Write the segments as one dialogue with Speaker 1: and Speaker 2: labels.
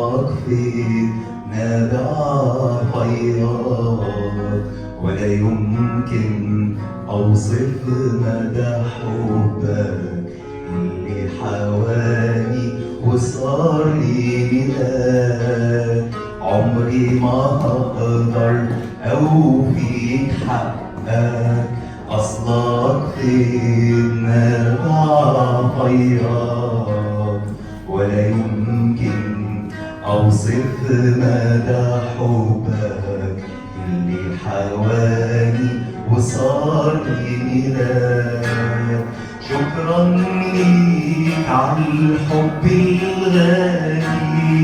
Speaker 1: أصلك في نابع خيرك، ولا يمكن أوصف مدى حبك اللي حواني وصار لي ملاك. عمري ما هقدر أوفيك حقك، أصلك في نابع خيرك، ولا يمكن أوصف مدى حبك اللي حواني وصار لي ملاك. شكرا ليك عالحب الغالي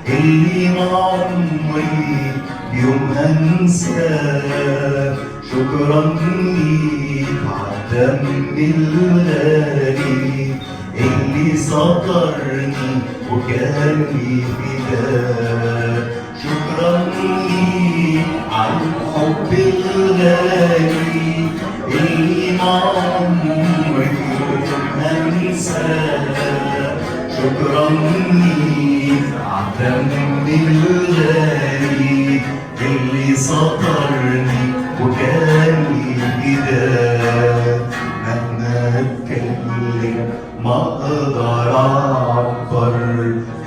Speaker 1: اللي ما عمري يوم أنساه. شكرا ليك عالدم الغالي اللي سطرني وكان لي فداك. شكرا ليك عالحب الغالي اللي ما عمري أنساه. شكرا ليك عالدم الغالي اللي سطرني وكان لي فداك. مهما اتكلم ما اقدر اعبر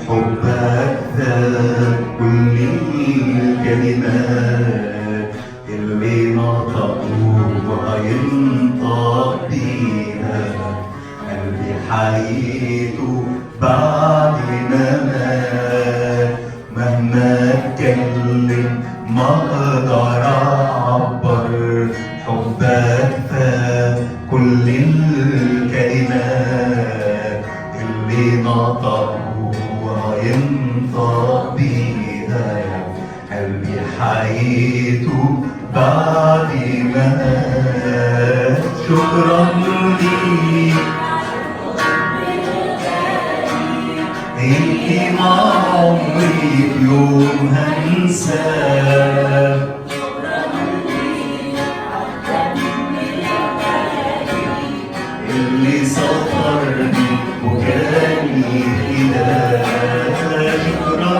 Speaker 1: حبك ذاك كل الكلمات اللي نطقوا وهينطق بيها. قلبي حييته بعد ما مات. مهما اتكلم ما اقدر اعبر حبك فات كل الكلمات اللي نطقوا وينطق بيها. قلبي حييته بعد ما مات. شكرا ليك اللي ما عمري بيوم هنساه. اللي سطرني وكان لي فداك. شكرا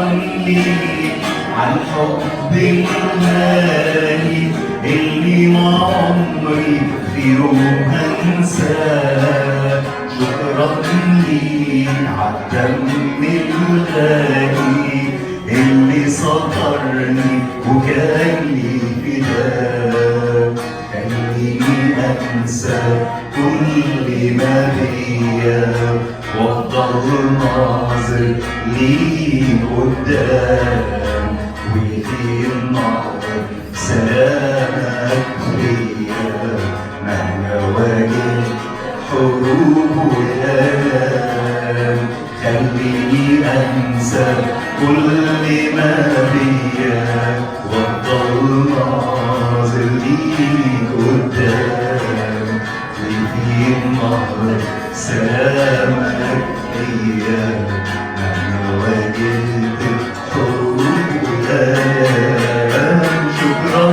Speaker 1: ليك عالحب الغالي اللي ما عمري في يوم هنساه. شكرا ليك عالدم الغالي اللي سطرني وكان لي فداك. خليني أنسى كل ما بيا وافضل ناظر ليك قدام، ويطير نار سلامك فيا. مهما واجه حروب والآلام خليني أنسى كل ما بيا وافضل ناظر ليك قدام، ويطير نهر سلامك فيا. مهما واجهت حروب والآلام. شكرا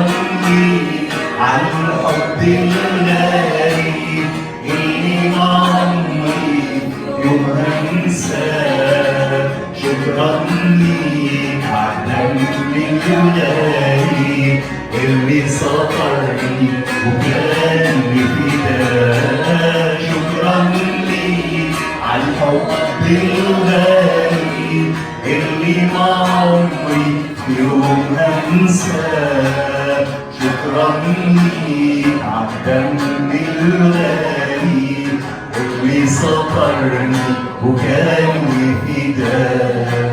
Speaker 1: ليك عالحب الغالي اللي ما عمري يوم هنساه. شكرا ليك عالدم الغالي اللي سطرني وكان لي فداك. شكرا ليك عالحب الغالي اللي ما عمري يوم هنساه. شكرا ليك عالدم الغالي اللي سطرني وكان لي فداك.